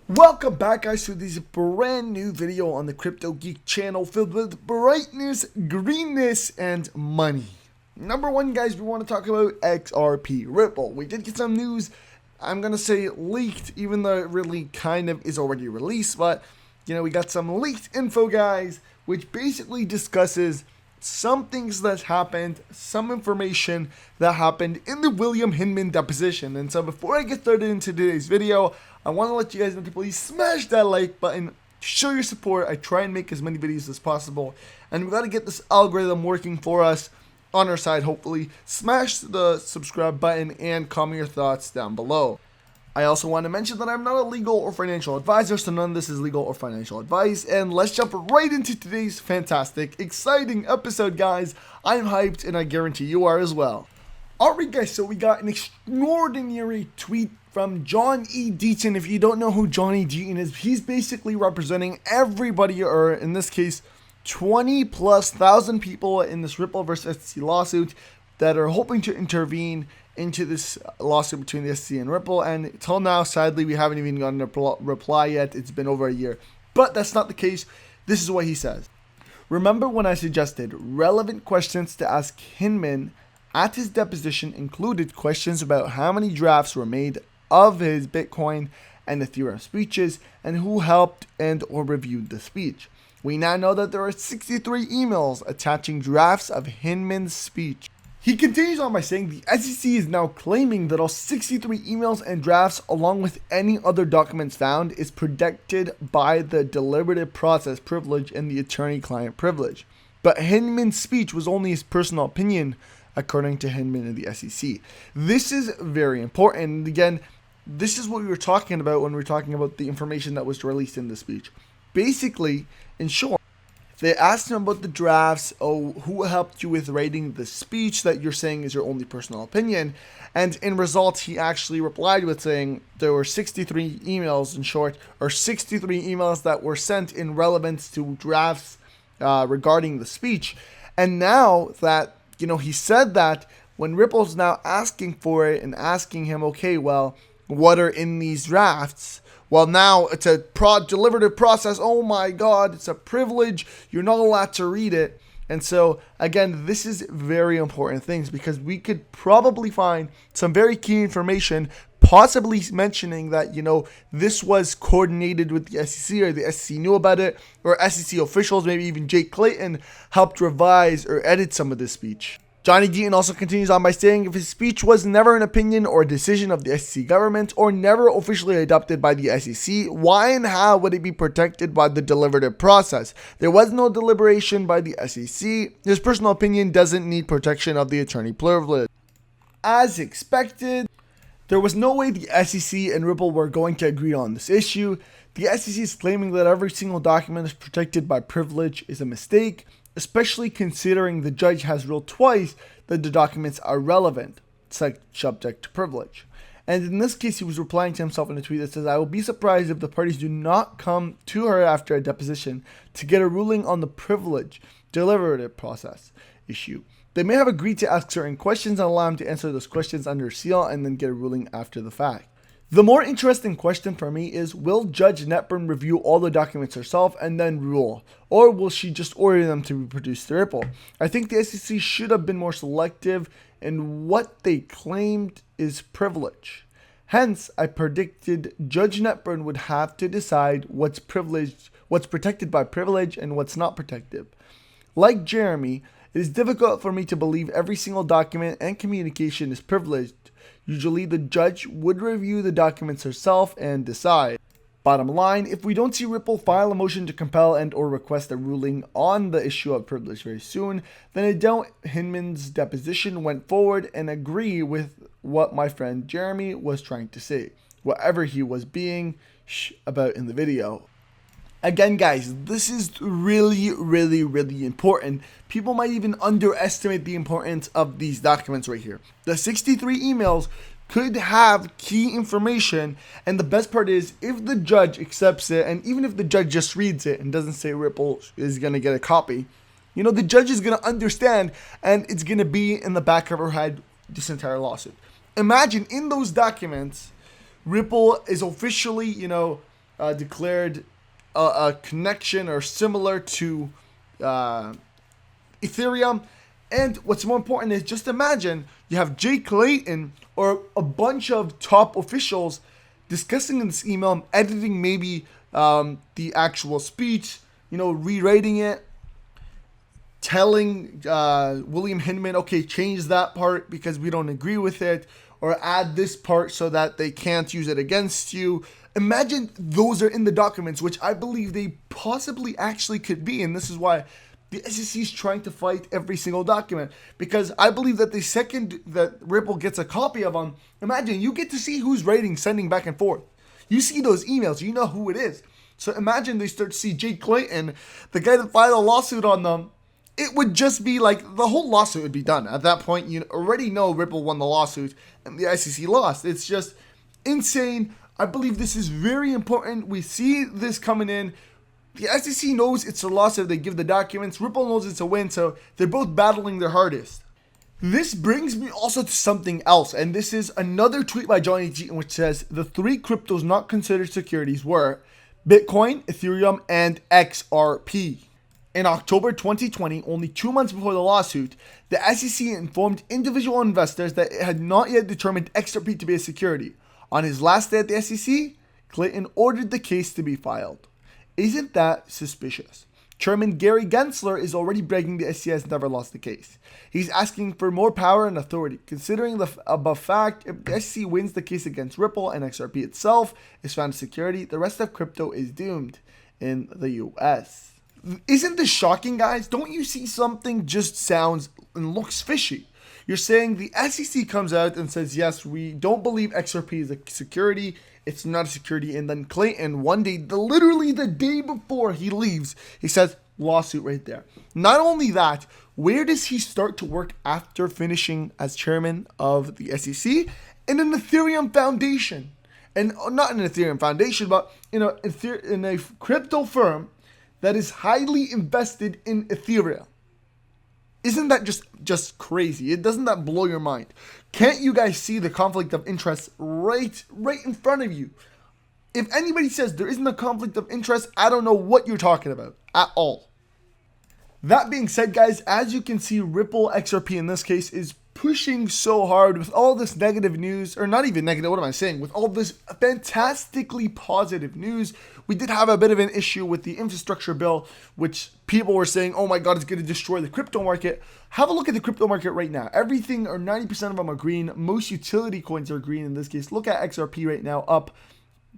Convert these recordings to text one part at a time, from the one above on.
Welcome back, guys, to this brand new video on the Crypto Geek channel filled with brightness, greenness, and money. Number one, guys, we want to talk about XRP Ripple. We did get some news, I'm going to say leaked, even though it really kind of is already released, but, we got some leaked info, guys, which basically discusses some things that happened, some information that happened in the Willam Hinman deposition. And so before I get started into today's video, I want to let you guys know to please smash that like button, show your support. I try and make as many videos as possible, and we got to get this algorithm working for us on our side, hopefully. Smash the subscribe button and comment your thoughts down below. I also want to mention that I'm not a legal or financial advisor, so none of this is legal or financial advice. And let's jump right into today's fantastic, exciting episode, guys. I'm hyped, and I guarantee you are as well. Alright, guys, so we got an extraordinary tweet from John E. Deaton. If you don't know who John E. Deaton is, he's basically representing everybody, or in this case, 20,000+ people in this Ripple versus SEC lawsuit that are hoping to intervene into this lawsuit between the SEC and Ripple. And until now, sadly, we haven't even gotten a reply yet. It's been over a year. But that's not the case. This is what he says. Remember when I suggested relevant questions to ask Hinman at his deposition included questions about how many drafts were made of his Bitcoin and Ethereum speeches and who helped and or reviewed the speech. We now know that there are 63 emails attaching drafts of Hinman's speech. He continues on by saying the SEC is now claiming that all 63 emails and drafts, along with any other documents found, is protected by the deliberative process privilege and the attorney-client privilege. But Hinman's speech was only his personal opinion, according to Hinman and the SEC. This is very important. And again, this is what we were talking about when we were talking about the information that was released in the speech. Basically, in short, they asked him about the drafts, who helped you with writing the speech that you're saying is your only personal opinion. And in result, he actually replied with saying there were 63 emails, in short, or 63 emails that were sent in relevance to drafts regarding the speech. And now that, he said that, when Ripple's now asking for it and asking him, okay, well, what are in these drafts? Well, now it's a deliberative process. Oh my God, it's a privilege. You're not allowed to read it. And so, again, this is very important things because we could probably find some very key information, possibly mentioning that, this was coordinated with the SEC or the SEC knew about it, or SEC officials, maybe even Jake Clayton, helped revise or edit some of this speech. Johnny Deaton also continues on by saying if his speech was never an opinion or a decision of the SEC government or never officially adopted by the SEC, why and how would it be protected by the deliberative process? There was no deliberation by the SEC. His personal opinion doesn't need protection of the attorney privilege. As expected, there was no way the SEC and Ripple were going to agree on this issue. The SEC is claiming that every single document is protected by privilege is a mistake, especially considering the judge has ruled twice that the documents are relevant, subject to privilege. And in this case, he was replying to himself in a tweet that says, I will be surprised if the parties do not come to her after a deposition to get a ruling on the privilege deliberative process issue. They may have agreed to ask certain questions and allow him to answer those questions under seal and then get a ruling after the fact. The more interesting question for me is, will Judge Netburn review all the documents herself and then rule? Or will she just order them to be produced to Ripple? I think the SEC should have been more selective in what they claimed is privilege. Hence, I predicted Judge Netburn would have to decide what's protected by privilege and what's not protected. Like Jeremy, it is difficult for me to believe every single document and communication is privileged. Usually the judge would review the documents herself and decide. Bottom line, if we don't see Ripple file a motion to compel and or request a ruling on the issue of privilege very soon, then I doubt Hinman's deposition went forward and agree with what my friend Jeremy was trying to say, whatever he was being about in the video. Again, guys, this is really, really, really important. People might even underestimate the importance of these documents right here. The 63 emails could have key information, and the best part is if the judge accepts it, and even if the judge just reads it and doesn't say Ripple is going to get a copy, the judge is going to understand, and it's going to be in the back of her head this entire lawsuit. Imagine in those documents, Ripple is officially, declared a connection or similar to Ethereum. And what's more important is just imagine you have Jay Clayton or a bunch of top officials discussing in this email, editing maybe the actual speech, rewriting it, telling Willam Hinman, okay, change that part because we don't agree with it, or add this part so that they can't use it against you. Imagine those are in the documents, which I believe they possibly actually could be, and this is why the SEC is trying to fight every single document, because I believe that the second that Ripple gets a copy of them, imagine you get to see who's writing, sending back and forth. You see those emails, you know who it is. So imagine they start to see Jay Clayton, the guy that filed a lawsuit on them. It would just be like the whole lawsuit would be done. At that point, you already know Ripple won the lawsuit and the SEC lost. It's just insane. I believe this is very important. We see this coming in. The SEC knows it's a loss if they give the documents. Ripple knows it's a win, so they're both battling their hardest. This brings me also to something else, and this is another tweet by Johnny G, which says the 3 cryptos not considered securities were Bitcoin, Ethereum, and XRP. In October 2020, only 2 months before the lawsuit, the SEC informed individual investors that it had not yet determined XRP to be a security. On his last day at the SEC, Clayton ordered the case to be filed. Isn't that suspicious? Chairman Gary Gensler is already begging the SEC has never lost the case. He's asking for more power and authority. Considering the above fact, if the SEC wins the case against Ripple and XRP itself is found a security, the rest of crypto is doomed in the US. Isn't this shocking, guys? Don't you see something just sounds and looks fishy? You're saying the SEC comes out and says, yes, we don't believe XRP is a security. It's not a security. And then Clayton, one day, literally the day before he leaves, he says, lawsuit right there. Not only that, where does he start to work after finishing as chairman of the SEC? In an Ethereum foundation. And not an Ethereum foundation, but in a crypto firm that is highly invested in Ethereum. Isn't that just crazy? Doesn't that blow your mind? Can't you guys see the conflict of interest right in front of you? If anybody says there isn't a conflict of interest, I don't know what you're talking about at all. That being said, guys, as you can see, Ripple XRP in this case is pushing so hard with all this negative news, or not even negative, what am I saying? With all this fantastically positive news. We did have a bit of an issue with the infrastructure bill, which people were saying, oh my God, it's going to destroy the crypto market. Have a look at the crypto market right now. Everything, or 90% of them are green. Most utility coins are green in this case. Look at XRP right now, up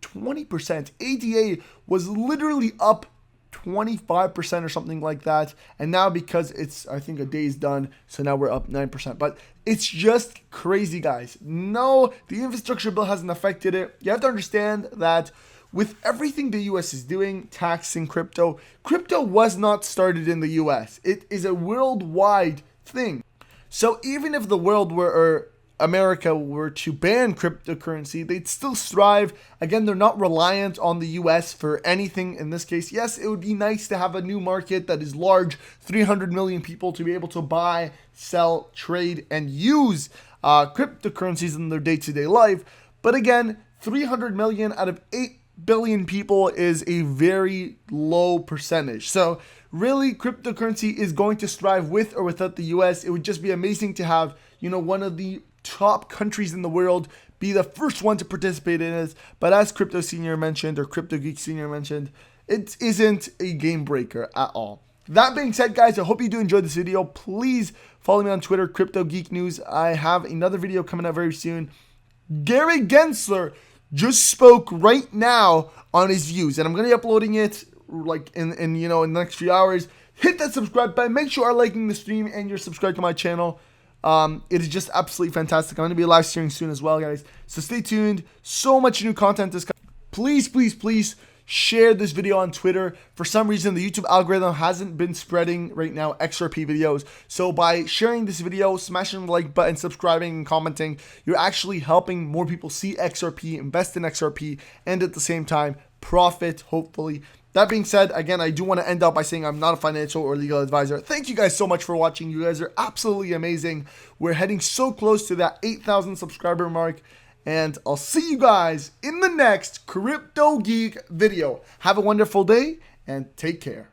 20%. ADA was literally up 25% or something like that, and now because it's, I think, a day's done, so now we're up 9%. But it's just crazy, guys. No, the infrastructure bill hasn't affected it. You have to understand that with everything the US is doing, taxing crypto was not started in the US. It is a worldwide thing. So even if the world were, or America were to ban cryptocurrency, they'd still strive. Again, they're not reliant on the US for anything in this case. Yes, it would be nice to have a new market that is large, 300 million people to be able to buy, sell, trade, and use cryptocurrencies in their day-to-day life. But again, 300 million out of 8 billion people is a very low percentage. So really, cryptocurrency is going to strive with or without the US. It would just be amazing to have, one of the top countries in the world be the first one to participate in it. But as Crypto Senior mentioned, or Crypto Geek Senior mentioned, it isn't a game breaker at all. That being said, guys, I hope you do enjoy this video. Please follow me on Twitter, Crypto Geek News. I have another video coming out very soon. Gary Gensler just spoke right now on his views, and I'm going to be uploading it like in the next few hours. Hit that subscribe button. Make sure you're liking the stream and you're subscribed to my channel. It is just absolutely fantastic. I'm going to be live streaming soon as well, guys. So stay tuned. So much new content is coming. Please share this video on Twitter. For some reason, the YouTube algorithm hasn't been spreading right now XRP videos. So by sharing this video, smashing the like button, subscribing, and commenting, you're actually helping more people see XRP, invest in XRP, and at the same time, profit, hopefully. That being said, again, I do want to end up by saying I'm not a financial or legal advisor. Thank you guys so much for watching. You guys are absolutely amazing. We're heading so close to that 8,000 subscriber mark. And I'll see you guys in the next Crypto Geek video. Have a wonderful day and take care.